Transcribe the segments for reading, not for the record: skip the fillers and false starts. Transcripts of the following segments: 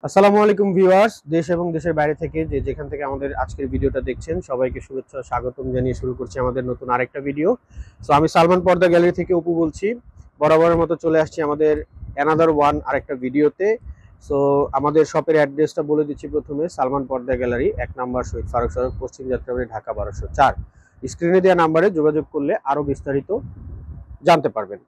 আসসালামু আলাইকুম ভিউয়ার্স, দেশ এবং দেশের বাইরে থেকে যেখান থেকে আমাদের আজকের ভিডিওটা দেখছেন সবাইকে শুভেচ্ছা ও স্বাগতম জানিয়ে শুরু করছি আমাদের নতুন আরেকটা ভিডিও। সো আমি সালমান পর্দা গ্যালারি থেকে অপু বলছি। বরাবরের মতো চলে আসছি আমাদের অ্যানাদার ওয়ান আরেকটা ভিডিওতে। সো আমাদের শপের অ্যাড্রেসটা বলে দিচ্ছি প্রথমে। সালমান পর্দা গ্যালারি, ১ নম্বর শহীদ ফারুক সড়ক, পশ্চিম যাত্রাবাড়ি, ঢাকা ১২০৪। স্ক্রিনে দেওয়া নাম্বারে যোগাযোগ করলে আরো বিস্তারিত জানতে পারবেন।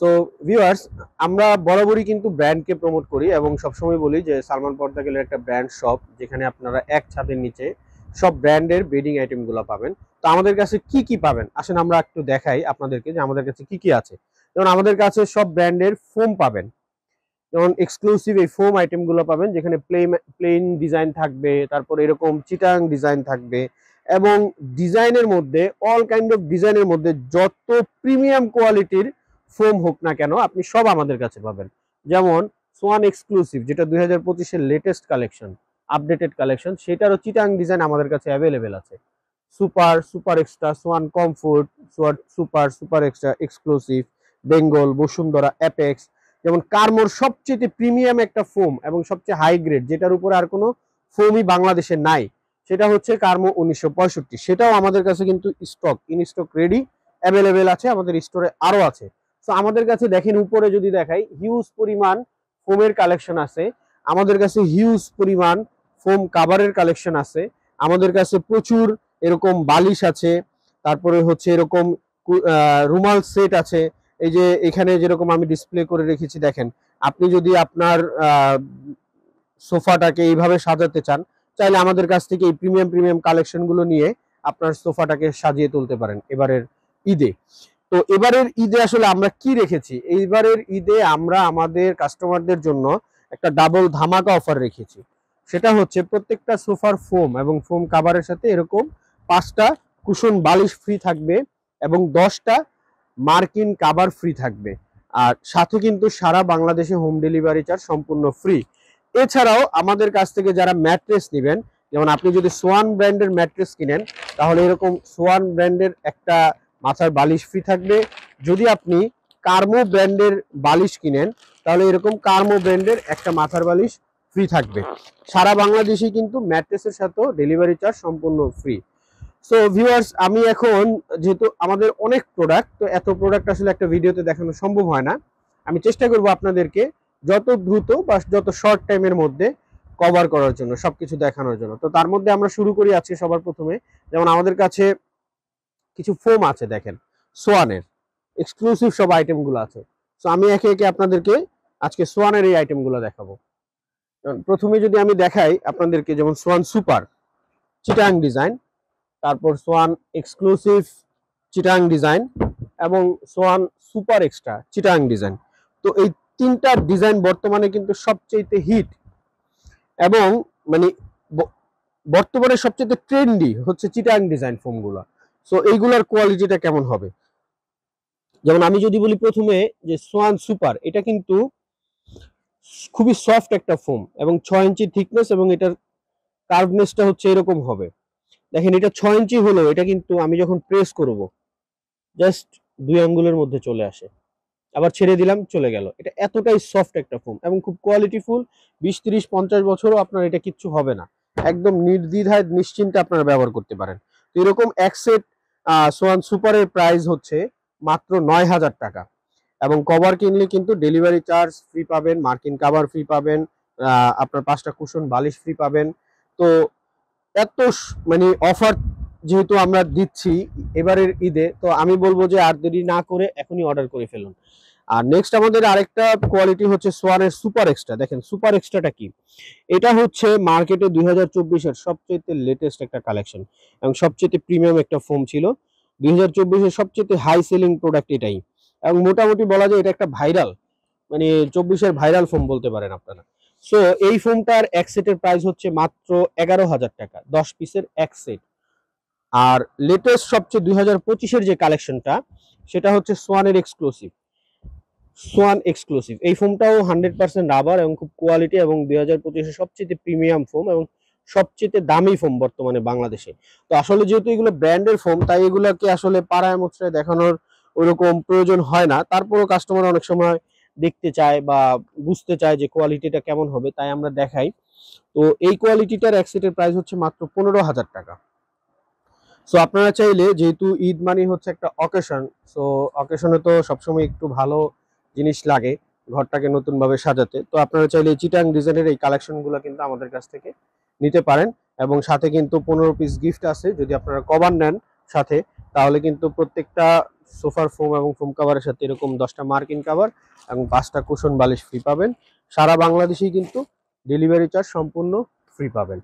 সো ভিউয়ার্স, আমরা বরাবরই কিন্তু ব্র্যান্ডকে প্রমোট করি এবং সবসময় বলি যে সালমান পর্দা গ্যালারি একটা ব্র্যান্ড শপ, যেখানে আপনারা এক ছাদের নিচে সব ব্র্যান্ডের বেডিং আইটেমগুলো পাবেন। তো আমাদের কাছে কি কি পাবেন আসেন আমরা একটু দেখাই আপনাদেরকে যে আমাদের কাছে কি কি আছে। যেমন আমাদের কাছে সব ব্র্যান্ডের ফোম পাবেন, যেমন এক্সক্লুসিভ এই ফোম আইটেমগুলো পাবেন, যেখানে প্লেন ডিজাইন থাকবে, তারপর এরকম চিটাং ডিজাইন থাকবে এবং ডিজাইনের মধ্যে অল কাইন্ড অফ ডিজাইনের মধ্যে যত প্রিমিয়াম কোয়ালিটির ফোম হোক না কেন আপনি সব আমাদের কাছে পাবেন। যেমন সোয়ান এক্সক্লুসিভ, যেটা 2025-এর লেটেস্ট কালেকশন, আপডেটেড কালেকশন, সেটারও চিটাং ডিজাইন আমাদের কাছে অ্যাভেলেবেল আছে। Super, super extra, Schwann comfort, super, super extra, exclusive, Bengal, Bashundhara, apex. যেমন কার্মোর সবচেয়ে প্রিমিয়াম একটা ফোম এবং সবচেয়ে হাই গ্রেড, যেটার উপরে আর কোনো ফোমই বাংলাদেশে নাই, সেটা হচ্ছে কার্মো 1965। সেটাও আমাদের কাছে কিন্তু ইন স্টক রেডি অ্যাভেলেবেল আছে, আমাদের স্টোরে আরো আছে। তো আমাদের কাছে দেখেন, উপরে যদি দেখাই, হিউজ পরিমাণ ফোমের কালেকশন আছে আমাদের কাছে, হিউজ পরিমাণ ফোম কাভারের কালেকশন আছে আমাদের কাছে, প্রচুর এরকম বালিশ আছে, তারপরে হচ্ছে এরকম রুমাল সেট আছে। এই যে এখানে যেরকম আমি ডিসপ্লে করে রেখেছি দেখেন, আপনি যদি আপনার সোফাটাকে এইভাবে সাজাতে চান, চাইলে আমাদের কাছ থেকে এই প্রিমিয়াম প্রিমিয়াম কালেকশন গুলো নিয়ে আপনার সোফাটাকে সাজিয়ে তুলতে পারেন এবারের ঈদে। তো এবারের ঈদে আসলে আমরা কি রেখেছি, এইবারের ঈদে আমরা আমাদের কাস্টমারদের জন্য একটা ডাবল ধামাকা অফার রেখেছি। সেটা হচ্ছে প্রত্যেকটা সোফার ফোম এবং ফোম কাভারের সাথে এরকম 5টা কুশন বালিশ ফ্রি থাকবে এবং 10টা মার্কিন কাভার ফ্রি থাকবে। আর সাথে কিন্তু সারা বাংলাদেশে হোম ডেলিভারি চার্জ সম্পূর্ণ ফ্রি। এছাড়াও আমাদের কাছ থেকে যারা ম্যাট্রেস নেবেন, যেমন আপনি যদি সোয়ান ব্র্যান্ডের ম্যাট্রেস কিনেন, তাহলে এরকম সোয়ান ব্র্যান্ডের একটা মাথার বালিশ ফ্রি থাকবে। যদি আপনি কার্মো ব্র্যান্ডের বালিশ কিনেন, তাহলে এরকম কার্মো ব্র্যান্ডের একটা মাথার বালিশ ফ্রি থাকবে। সারা বাংলাদেশে কিন্তু ম্যাট্রেসের সাথেও ডেলিভারি চার্জ সম্পূর্ণ ফ্রি। সো ভিউয়ার্স, আমি এখন, যেহেতু আমাদের অনেক প্রোডাক্ট, তো এত প্রোডাক্ট আসলে একটা ভিডিওতে দেখানো সম্ভব হয় না, আমি চেষ্টা করব আপনাদেরকে যত দ্রুত বা যত শর্ট টাইমের মধ্যে কভার করার জন্য, সবকিছু দেখানোর জন্য। তো তার মধ্যে আমরা শুরু করি আজকে সবার প্রথমে। যেমন আমাদের কাছে কিছু ফোম আছে দেখেন, সোয়ানের এক্সক্লুসিভ সব আইটেমগুলো আছে। সো আমি একে একে আপনাদেরকে আজকে সোয়ানের এই আইটেমগুলো দেখাবো। প্রথমে যদি আমি দেখাই আপনাদেরকে, যেমন সোয়ান সুপার চিটাং ডিজাইন, তারপর সোয়ান এক্সক্লুসিভ চিটাং ডিজাইন এবং Schwann super extra Chittagong design. তো এই তিনটা ডিজাইন বর্তমানে কিন্তু সবচেয়ে হিট এবং মানে বর্তমানে সবচেয়ে ট্রেন্ডি হচ্ছে চিটাং ডিজাইন ফোমগুলো। সো এইগুলোর কোয়ালিটিটা কেমন হবে, যেমন আমি যদি বলি প্রথমে যে সোয়ান সুপার, এটা কিন্তু খুবই সফট একটা ফোম এবং 6 ইঞ্চি থিকনেস এবং এটার কার্ভনেসটা হচ্ছে এরকম হবে। দেখেন, এটা 6 ইঞ্চি হলেও এটা কিন্তু আমি যখন প্রেস করব জাস্ট 2 আঙ্গুলের মধ্যে চলে আসে, আবার ছেড়ে দিলাম চলে গেল। এটা এতটাই সফট একটা ফোম এবং খুব কোয়ালিটিফুল। 20, 30, 50 বছরও আপনার এটা কিচ্ছু হবে না, একদম নির্দ্বিধায় নিশ্চিন্তে আপনারা ব্যবহার করতে পারেন। তো এরকম এক সেট সোয়ান সুপারের প্রাইস হচ্ছে মাত্র 9,000 টাকা এবং কভার কিনলে কিন্তু ডেলিভারি চার্জ ফ্রি পাবেন, মার্কিন কাভার ফ্রি পাবেন, আপনার 5টা কুশন বালিশ ফ্রি পাবেন। তো এত মানে অফার যেহেতু আমরা দিচ্ছি এবারের ঈদে, তো আমি বলবো যে আর দেরি না করে এখনই অর্ডার করে ফেলুন। আর নেক্সট আমাদের আরেকটা কোয়ালিটি হচ্ছে সোয়ানের সুপার এক্সট্রা। দেখেন সুপার এক্সট্রাটা কি, এটা হচ্ছে মার্কেটে 2024-এর সবচেয়ে লেটেস্ট একটা কালেকশন এবং সবচেয়ে প্রিমিয়াম একটা ফোম ছিল। 2024-এর সবচেয়ে হাই সেলিং প্রোডাক্ট এটাই এবং মোটামুটি বলা যায় এটা একটা ভাইরাল, মানে 24-এর ভাইরাল ফোম বলতে পারেন আপনারা। সো এই ফোনটার এক সেটের প্রাইস হচ্ছে মাত্র 11,000 টাকা, 10 পিসের এক সেট। আর লেটেস্ট সবচেয়ে 2025-এর যে কালেকশনটা, সেটা হচ্ছে সোয়ানের এক্সক্লুসিভ, সোয়ান এক্সক্লুসিভ। এই ফোনটাও 100% রাবার এবং খুব কোয়ালিটি এবং 2025-এর সবচেয়ে প্রিমিয়াম ফোম এবং সবচেয়ে দামি ফোম বর্তমানে বাংলাদেশে। তো আসলে যেহেতু এগুলো ব্র্যান্ডের ফোম, তাই এগুলোকে আসলে পাড়ায় মোছড়ায় দেখানোর ওরকম প্রয়োজন হয় না, তারপরও কাস্টমার অনেক সময় দেখতে চায় বা বুঝতে চায় যে কোয়ালিটিটা কেমন হবে, তাই আমরা দেখাই। তো এই কোয়ালিটিটার এক সেটের প্রাইস হচ্ছে মাত্র 15,000 টাকা। সো আপনারা চাইলে, যেহেতু ঈদ মানে হচ্ছে একটা অকেশন, সো অকেশনে তো সবসময় একটু ভালো জিনিস লাগে ঘরটাকে নতুন ভাবে সাজাতে, তো আপনারা চাইলে চিটাং ডিজাইনের এই কালেকশনগুলো কিন্তু আমাদের কাছ থেকে নিতে পারেন। এবং সাথে কিন্তু 15 পিস গিফট আছে, যদি আপনারা কভার নেন সাথে, তাহলে কিন্তু প্রত্যেকটা সোফার ফোম এবং ফোম কাভারের সাথে এরকম 10টা মার্কিন কাভার এবং 5টা কুশন বালিশ ফ্রি পাবেন। সারা বাংলাদেশেই কিন্তু ডেলিভারি চার্জ সম্পূর্ণ ফ্রি পাবেন।